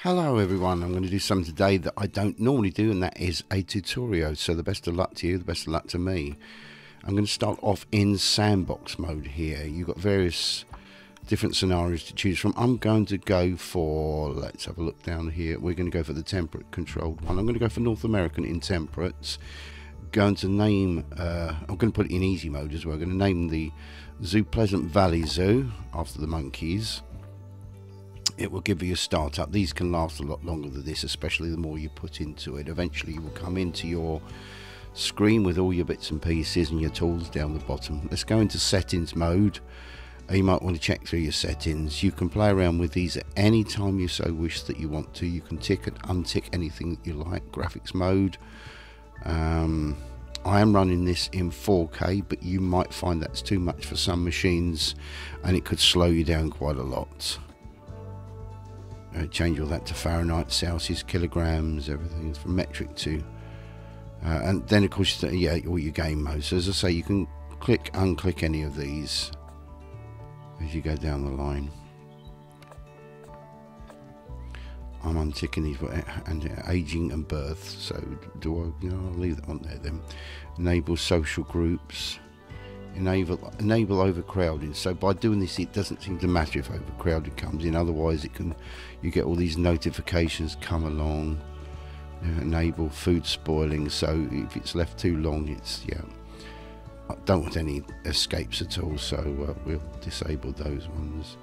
Hello everyone, I'm going to do something today that I don't normally do, and that is a tutorial. So the best of luck to you, the best of luck to me. I'm going to start off in sandbox mode here. You've got various different scenarios to choose from. I'm going to go for, let's have a look down here, we're going to go for the temperate controlled one. I'm going to go for North American in temperates. Going to name, I'm going to put it in easy mode as well. I'm going to name the zoo Pleasant Valley Zoo after the monkeys. It will give you a startup. These can last a lot longer than this, especially the more you put into it. Eventually you will come into your screen with all your bits and pieces and your tools down the bottom. Let's go into settings mode. You might want to check through your settings. You can play around with these at any time you so wish that you want to. You can tick and untick anything that you like. Graphics mode. I am running this in 4K, but you might find that's too much for some machines and it could slow you down quite a lot. Change all that to Fahrenheit, Celsius, kilograms, everything from metric to and then of course all your game modes. So as I say, you can click, unclick any of these as you go down the line. I'm unticking these, and aging and birth. So do I? I'll leave that on there then. Enable social groups. Enable overcrowding. So by doing this, it doesn't seem to matter if overcrowding comes in. Otherwise, you get all these notifications come along. Enable food spoiling. So if it's left too long, I don't want any escapes at all. So we'll disable those ones.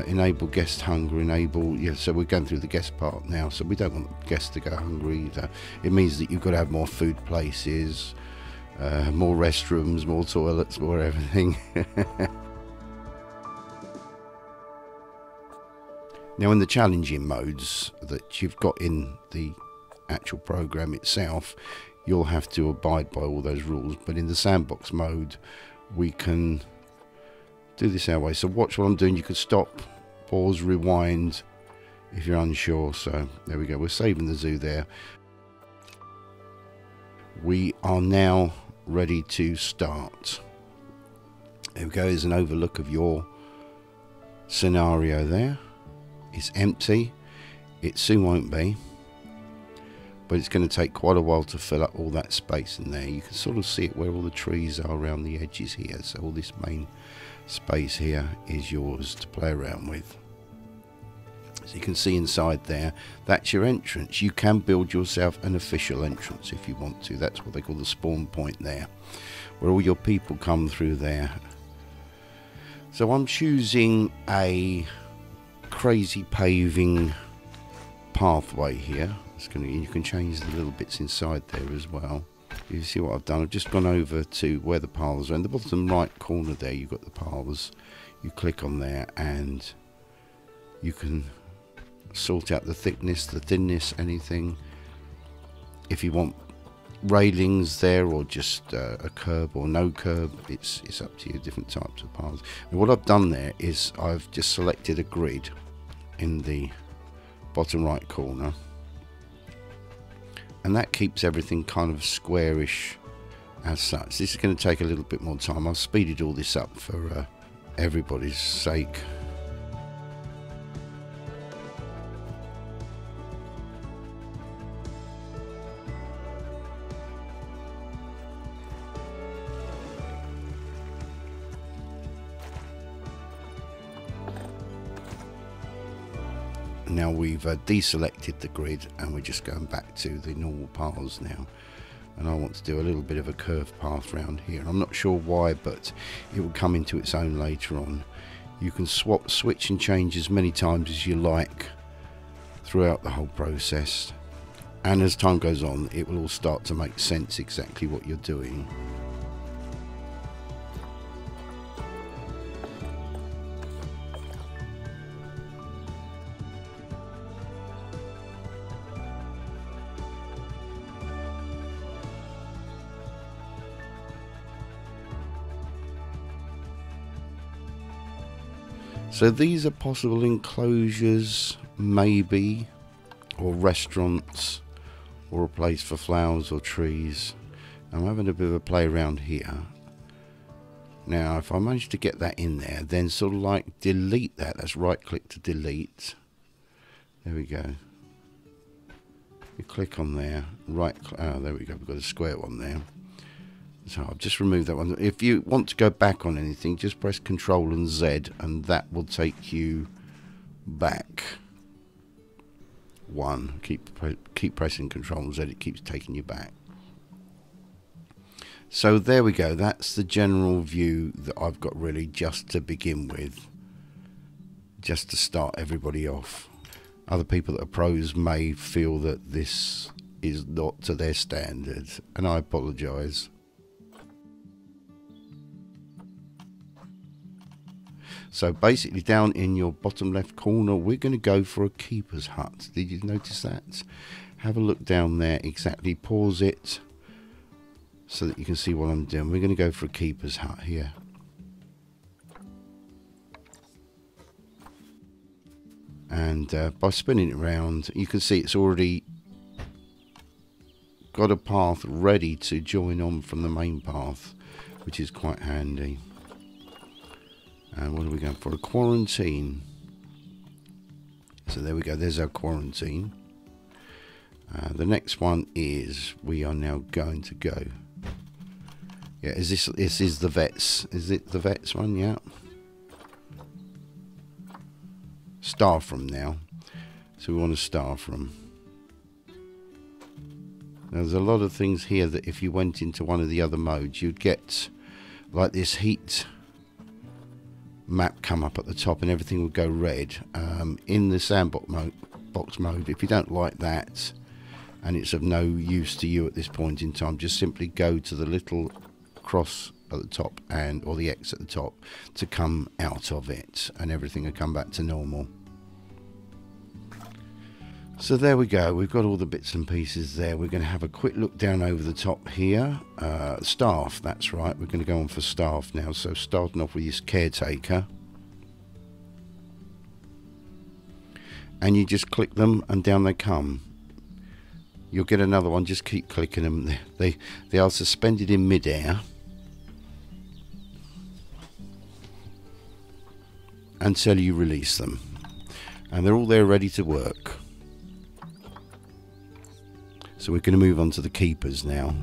Enable guest hunger. Enable, so we're going through the guest part now. So we don't want guests to go hungry either. It means that you've got to have more food places. More restrooms, more toilets, more everything. Now in the challenging modes that you've got in the actual program itself, you'll have to abide by all those rules, but in the sandbox mode we can do this our way. So watch what I'm doing. You can stop, pause, rewind if you're unsure. So there we go, we're saving the zoo there. We are now ready to start. There we go. There's an overlook of your scenario there. It's empty. It soon won't be, but it's going to take quite a while to fill up all that space in there. You can sort of see it where all the trees are around the edges here. So all this main space here is yours to play around with. So you can see inside there, that's your entrance. You can build yourself an official entrance if you want to. That's what they call the spawn point there, where all your people come through there. So I'm choosing a crazy paving pathway here. You can change the little bits inside there as well. You see what I've done? I've just gone over to where the paths are. In the bottom right corner there, you've got the paths. You click on there and you can sort out the thickness, the thinness, anything. If you want railings there or just a curb or no curb, it's up to you. Different types of paths. And what I've done there is I've just selected a grid in the bottom right corner, and that keeps everything kind of squarish as such. This is going to take a little bit more time. I've speeded all this up for everybody's sake. Now we've deselected the grid and we're just going back to the normal paths now, and I want to do a little bit of a curved path around here. I'm not sure why, but it will come into its own later on. You can switch and change as many times as you like throughout the whole process, and as time goes on it will all start to make sense exactly what you're doing. So these are possible enclosures, maybe, or restaurants, or a place for flowers or trees. I'm having a bit of a play around here. Now if I manage to get that in there, then sort of like delete that, that's right click to delete. There we go. You click on there, right, oh, there we go, we've got a square one there. So I've just removed that one. If you want to go back on anything, just press Control and Z, and that will take you back one. Keep pressing Control and Z, it keeps taking you back. So there we go, that's the general view that I've got really just to begin with, just to start everybody off. Other people that are pros may feel that this is not to their standard, and I apologise. So basically down in your bottom left corner, we're going to go for a keeper's hut. Did you notice that? Have a look down there, exactly, pause it so that you can see what I'm doing. We're going to go for a keeper's hut here. And by spinning it around, you can see it's already got a path ready to join on from the main path, which is quite handy. And what are we going for? A quarantine. So there we go, there's our quarantine. The next one is, we are now going to go. Yeah, this is the vets. Is it the vets one? Yeah. Staff room now. So we want a staff room. Now there's a lot of things here that if you went into one of the other modes, you'd get like this heat map come up at the top and everything will go red. In the sandbox mode, if you don't like that and it's of no use to you at this point in time, just simply go to the little cross at the top or the X at the top to come out of it, and everything will come back to normal. So there we go, we've got all the bits and pieces there. We're going to have a quick look down over the top here. Staff, that's right, we're going to go on for staff now. So starting off with this caretaker, and you just click them and down they come. You'll get another one, just keep clicking them. They are suspended in mid-air until you release them, and they're all there ready to work. So we're going to move on to the keepers now.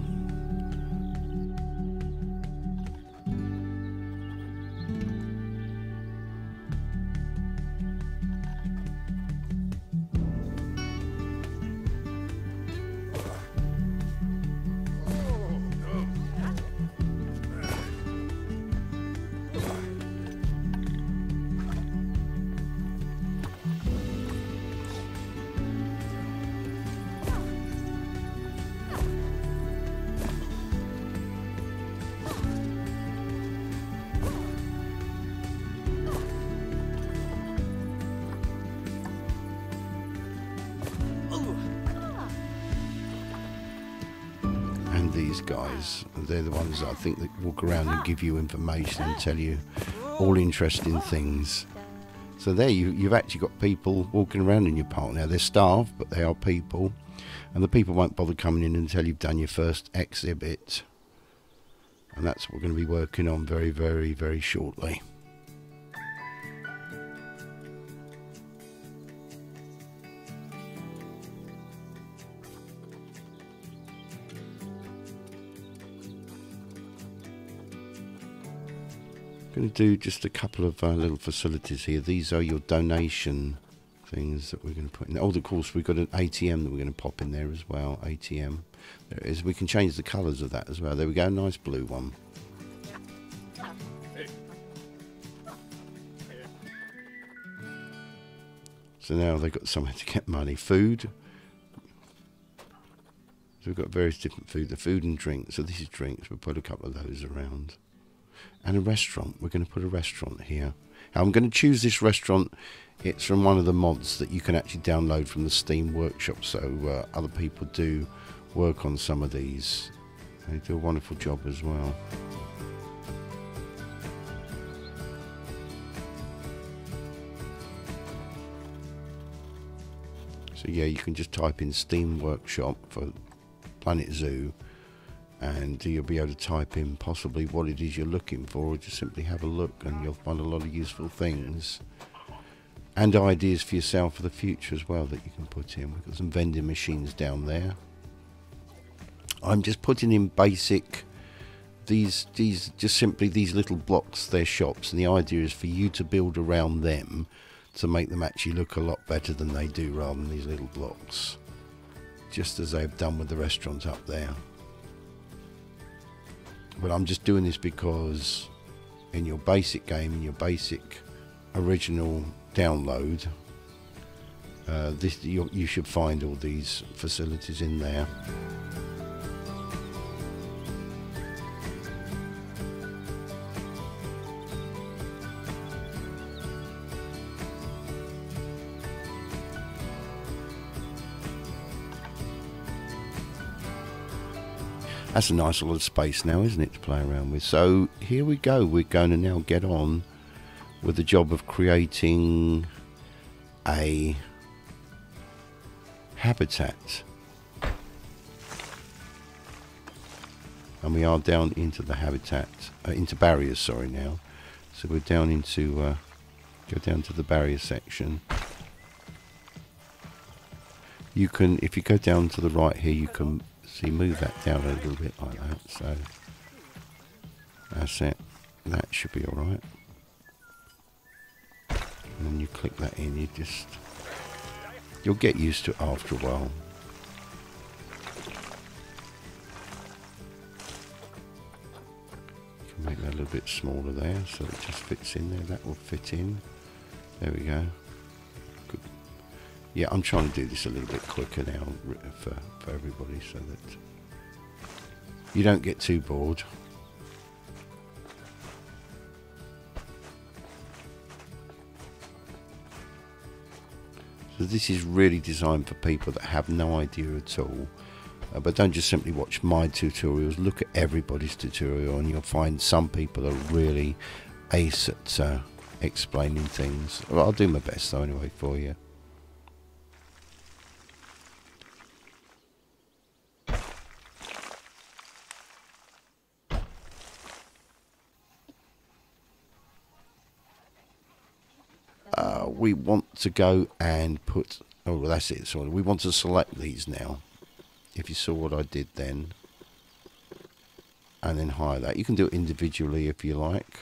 These guys, they're the ones that I think that walk around and give you information and tell you all interesting things. So there you've actually got people walking around in your park now. They're staff, but they are people, and the people won't bother coming in until you've done your first exhibit, and that's what we're going to be working on very, very, very shortly. Going to do just a couple of little facilities here. These are your donation things that we're going to put in. Oh, of course, we've got an ATM that we're going to pop in there as well. ATM. There it is. We can change the colours of that as well. There we go. Nice blue one. So now they've got somewhere to get money. Food. So we've got various different food. The food and drink. So this is drinks. We'll put a couple of those around. And a restaurant. We're going to put a restaurant here. Now I'm going to choose this restaurant. It's from one of the mods that you can actually download from the Steam Workshop. So other people do work on some of these. They do a wonderful job as well. So yeah, you can just type in Steam Workshop for Planet Zoo, and you'll be able to type in possibly what it is you're looking for, or just simply have a look and you'll find a lot of useful things. and ideas for yourself for the future as well that you can put in. We've got some vending machines down there. I'm just putting in basic, these just simply these little blocks, they're shops, and the idea is for you to build around them to make them actually look a lot better than they do, rather than these little blocks, just as they've done with the restaurant up there. But I'm just doing this because in your basic game, in your basic original download, you should find all these facilities in there. That's a nice lot of space now, isn't it, to play around with? So here we go. We're going to now get on with the job of creating a habitat. And we are down into the habitat, into barriers, sorry, now. So we're down into, go down to the barrier section. You can, if you go down to the right here, you can see, move that down a little bit like that. So that's it. That should be alright. And then you click that in, you'll get used to it after a while. You can make that a little bit smaller there so it just fits in there. That will fit in. There we go. Good. Yeah, I'm trying to do this a little bit quicker now for everybody so that you don't get too bored. So this is really designed for people that have no idea at all. But don't just simply watch my tutorials, look at everybody's tutorial, and you'll find some people are really ace at explaining things. Well, I'll do my best though anyway for you. We want to go and put, oh well, that's it, sorry. We want to select these now. If you saw what I did then, and then hire that. You can do it individually if you like.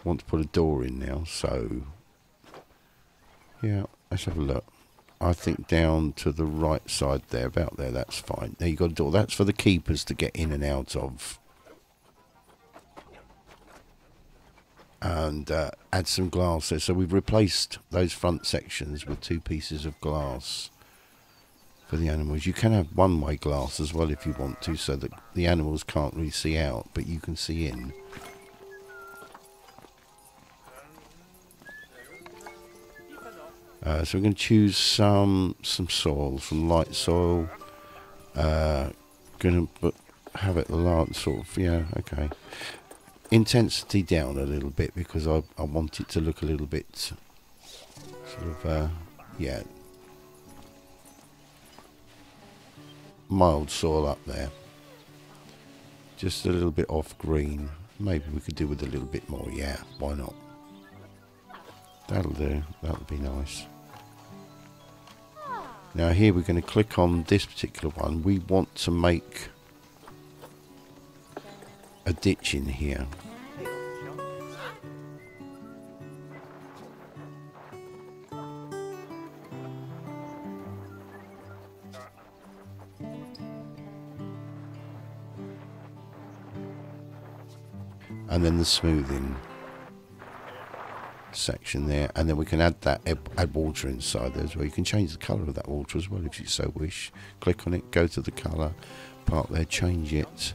Want to put a door in now, so yeah, let's have a look. I think down to the right side there, about there, that's fine. There you got a door. That's for the keepers to get in and out of. And add some glass there. So we've replaced those front sections with 2 pieces of glass for the animals. You can have one-way glass as well if you want to, so that the animals can't really see out, but you can see in. So we're going to choose some soil, some light soil. Going to have it large, sort of, yeah, okay. Intensity down a little bit because I want it to look a little bit sort of, yeah, mild soil up there. Just a little bit off green. Maybe we could do with a little bit more, yeah, why not? That'll do, that'll be nice. Now here we're going to click on this particular one. We want to make a ditch in here. And then the smoothing section there, and then we can add water inside there as well. You can change the colour of that water as well if you so wish. Click on it, go to the colour part there, change it.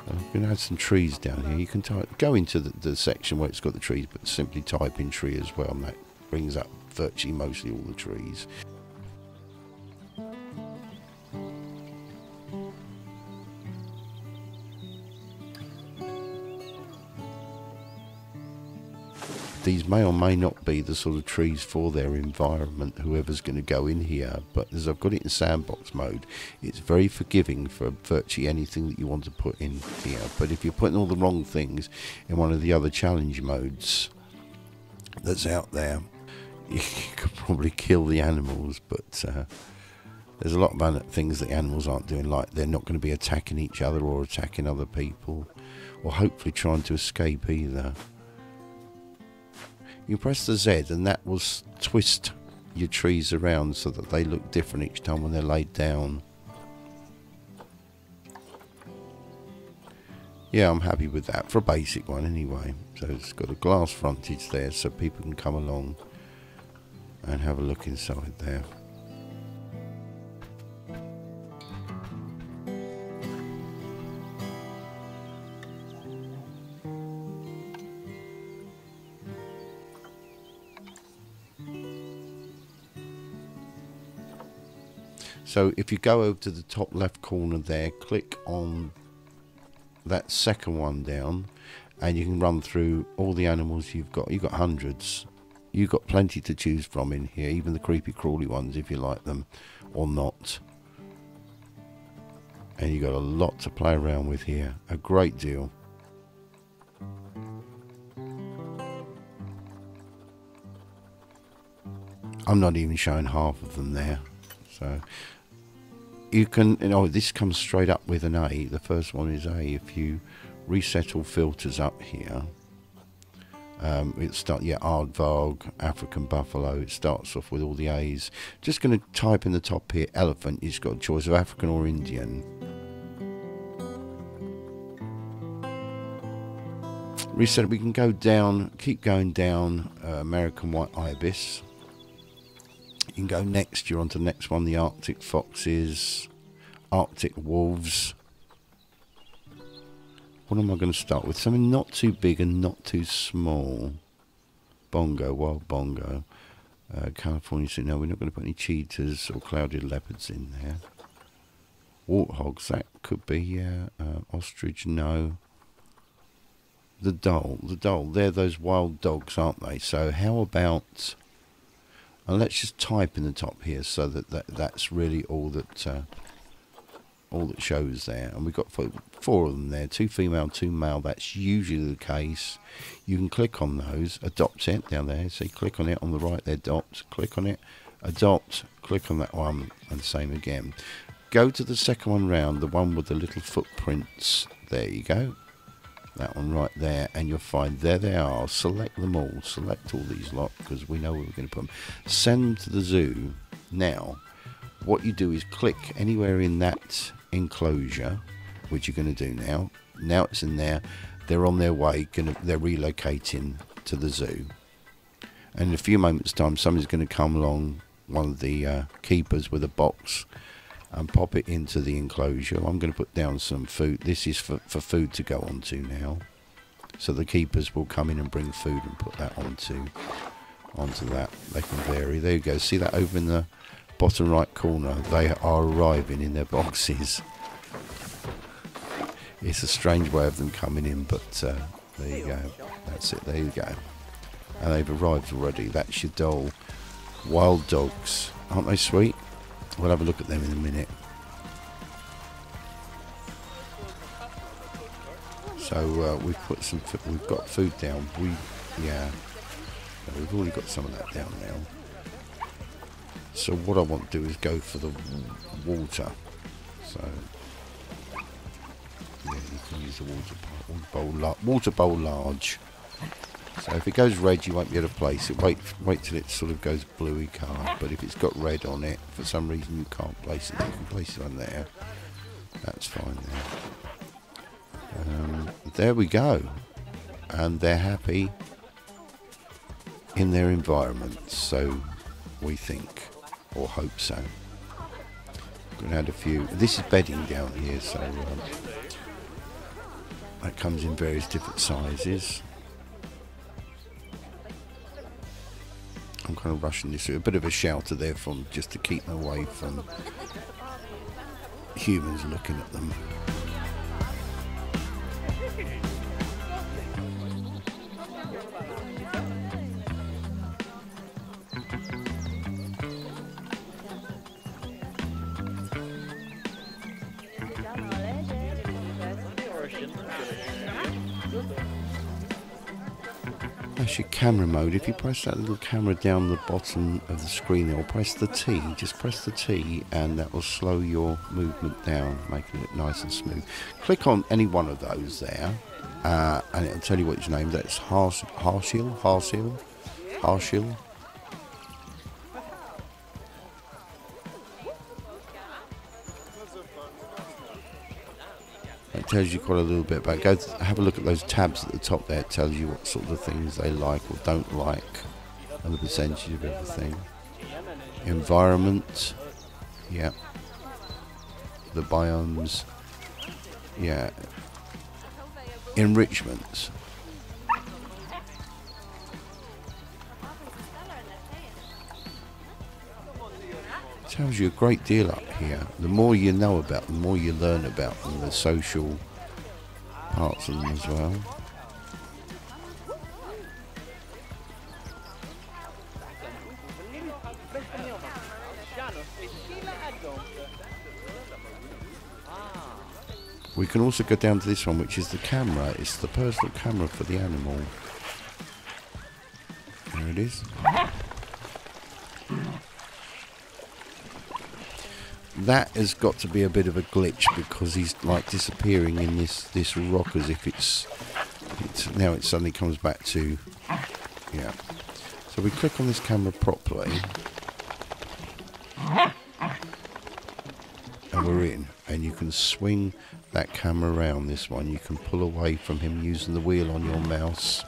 I'm going to add some trees down here. You can go into the section where it's got the trees, but simply type in tree as well, and that brings up virtually mostly all the trees. these may or may not be the sort of trees for their environment, whoever's going to go in here, but as I've got it in sandbox mode, it's very forgiving for virtually anything that you want to put in here. But if you're putting all the wrong things in one of the other challenge modes that's out there, you could probably kill the animals. But there's a lot of other things that the animals aren't doing, like they're not going to be attacking each other or attacking other people, or hopefully trying to escape either. You press the Z and that will twist your trees around so that they look different each time when they're laid down. Yeah, I'm happy with that for a basic one anyway. So it's got a glass frontage there so people can come along and have a look inside there. So if you go over to the top left corner there, click on that second one down, and you can run through all the animals you've got. You've got hundreds. You've got plenty to choose from in here, even the creepy crawly ones if you like them or not. And you've got a lot to play around with here, a great deal. I'm not even showing half of them there. So you can, you know, this comes straight up with an A. The first one is A. If you reset all filters up here, it start, yeah, aardvark, African buffalo. It starts off with all the A's. Just going to type in the top here, elephant. You've got a choice of African or Indian. Reset. We can go down, keep going down. American white ibis. You can go next, you're on to the next one, the Arctic foxes, Arctic wolves. What am I going to start with? Something not too big and not too small. Bongo, wild bongo. California, so no, we're not going to put any cheetahs or clouded leopards in there. Warthogs, that could be, yeah. Ostrich, no. The dhole, they're those wild dogs, aren't they? So how about... And let's just type in the top here so that's really all that shows there. And we've got four of them there, 2 female, 2 male. That's usually the case. You can click on those, adopt it down there. So you click on it on the right there, adopt, click on it, adopt, click on that one, and same again. Go to the second one round, the one with the little footprints. There you go. That one right there, and you'll find there they are. Select them all. Select all these lot because we know where we're going to put them. Send them to the zoo. Now, what you do is click anywhere in that enclosure, which you're going to do now. Now it's in there. They're on their way. They're relocating to the zoo. And in a few moments' time, somebody's going to come along, one of the keepers with a box, and pop it into the enclosure. I'm going to put down some food. This is for food to go onto now. So the keepers will come in and bring food and put that onto that. They can vary. There you go. See that over in the bottom right corner? They are arriving in their boxes. It's a strange way of them coming in, but there you go. That's it. There you go. And they've arrived already. That's your dhole. Wild dogs. Aren't they sweet? We'll have a look at them in a minute. So we've put some. We've got food down. Yeah. No, we've already got some of that down now. So what I want to do is go for the water. So yeah, you can use the water bowl large. So if it goes red, you won't be able to place it. Wait till it sort of goes bluey colour. But if it's got red on it, for some reason you can't place it. You can place it on there. That's fine there. There we go. And they're happy in their environment. So we think, or hope so. I'm going to add a few. This is bedding down here, so that comes in various different sizes. I'm kind of rushing this through. A bit of a shelter there from just to keep them away from humans looking at them. That's your camera mode. If you press that little camera down the bottom of the screen there, or press the T, just press the T and that will slow your movement down, making it nice and smooth. Click on any one of those there and it'll tell you what its name is. That's Harshil. It tells you quite a little bit about it. Go have a look at those tabs at the top there. It tells you what sort of things they like or don't like and the percentage of everything. Environment, yeah. The biomes, yeah. Enrichments. Tells you a great deal up here. The more you know about them, the more you learn about them, the social parts of them as well. We can also go down to this one, which is the camera. It's the personal camera for the animal. There it is. That has got to be a bit of a glitch because he's like disappearing in this rock as if it's now it suddenly comes back to, yeah. So we click on this camera properly and we're in, and you can swing that camera around. This one you can pull away from him using the wheel on your mouse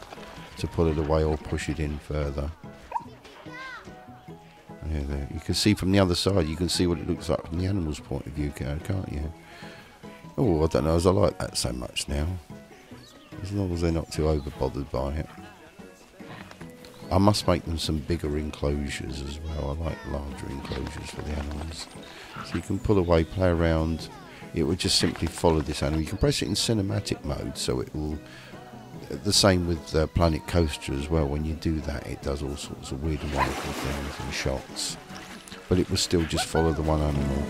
to pull it away or push it in further. Yeah, there. You can see from the other side, you can see what it looks like from the animal's point of view, can't you? Oh, I don't know, as I like that so much now. As long as they're not too over-bothered by it. I must make them some bigger enclosures as well. I like larger enclosures for the animals. So you can pull away, play around. It would just simply follow this animal. You can press it in cinematic mode, so it will... The same with Planet Coaster as well. When you do that, it does all sorts of weird and wonderful things and shots. But it will still just follow the one animal.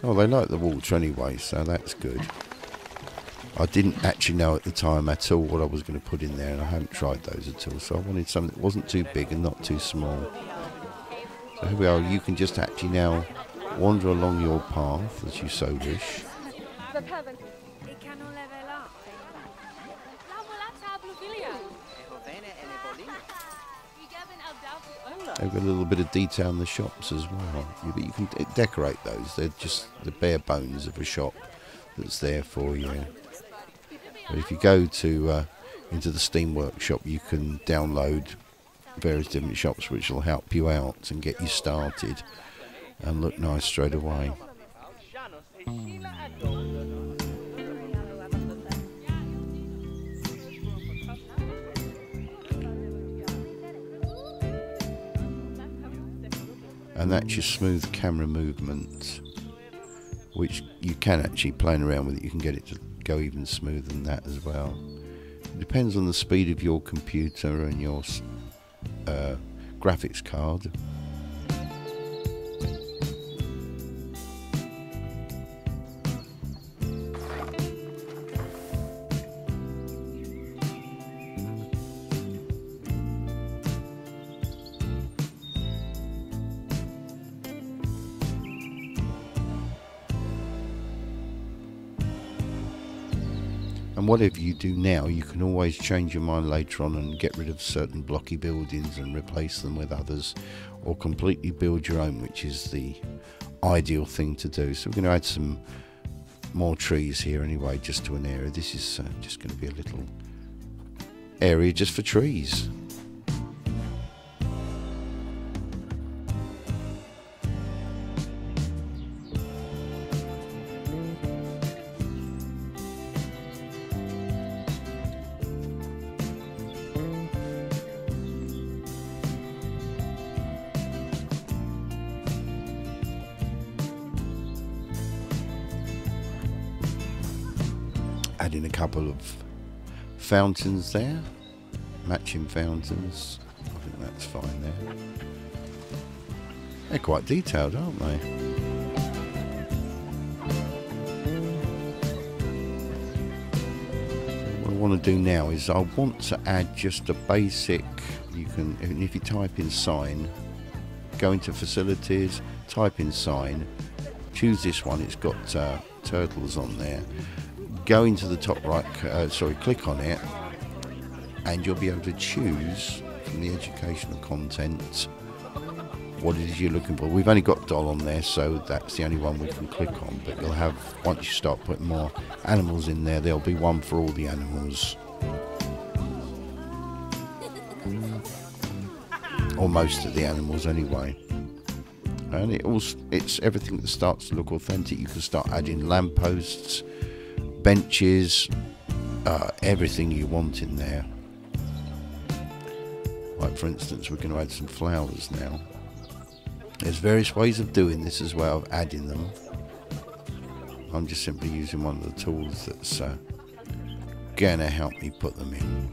Oh, they like the water anyway, so that's good. I didn't actually know at the time at all what I was going to put in there, and I hadn't tried those at all, so I wanted something that wasn't too big and not too small. So here we are. You can just actually now wander along your path as you so wish. They've got a little bit of detail in the shops as well, but you can decorate those. They're just the bare bones of a shop that's there for you. But if you go to into the Steam Workshop, you can download various different shops which will help you out and get you started and look nice straight away. And that's your smooth camera movement, which you can actually play around with it. You can get it to go even smoother than that as well. It depends on the speed of your computer and your graphics card. And whatever you do now, you can always change your mind later on and get rid of certain blocky buildings and replace them with others, or completely build your own, which is the ideal thing to do. So we're going to add some more trees here anyway, just to an area. This is just going to be a little area just for trees. Adding a couple of fountains there, matching fountains. I think that's fine there. They're quite detailed, aren't they? What I want to do now is I want to add just a basic, you can, if you type in sign, go into facilities, type in sign, choose this one, it's got turtles on there, go into the top right, click on it, and you'll be able to choose from the educational content what it is you're looking for. We've only got doll on there, so that's the only one we can click on, but you'll have, once you start putting more animals in there, there'll be one for all the animals, or most of the animals anyway. And it's everything that starts to look authentic. You can start adding lampposts, benches, everything you want in there. Like for instance, we're going to add some flowers now. There's various ways of doing this as well, of adding them. I'm just simply using one of the tools that's going to help me put them in.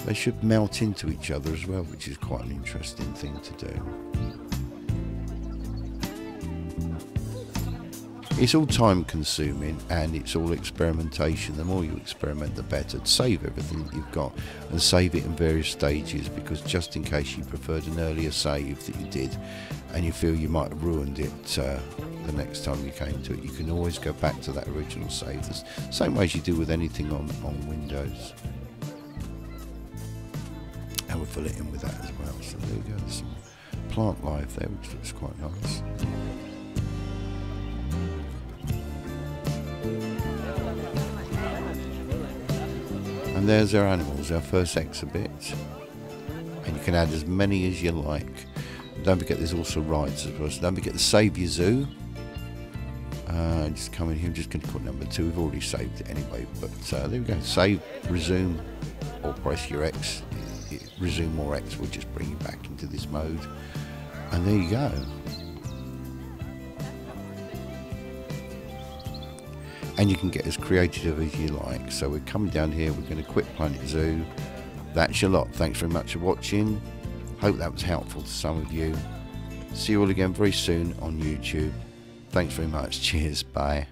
They should melt into each other as well, which is quite an interesting thing to do. It's all time consuming and it's all experimentation. The more you experiment, the better. Save everything that you've got and save it in various stages, because just in case you preferred an earlier save that you did and you feel you might have ruined it the next time you came to it, you can always go back to that original save. The same way as you do with anything on Windows. And we'll fill it in with that as well. So there we go, there's some plant life there, which looks quite nice. And there's our animals, our first exhibit. And you can add as many as you like. Don't forget there's also rides as well. So don't forget to save your zoo. Just come in here, I'm just going to put number 2. We've already saved it anyway. But there we go, save, resume, or press your X. Resume or X will just bring you back into this mode, and there you go. And you can get as creative as you like. So we're coming down here, we're going to quit Planet Zoo. That's your lot. Thanks very much for watching. Hope that was helpful to some of you. See you all again very soon on YouTube. Thanks very much. Cheers. Bye.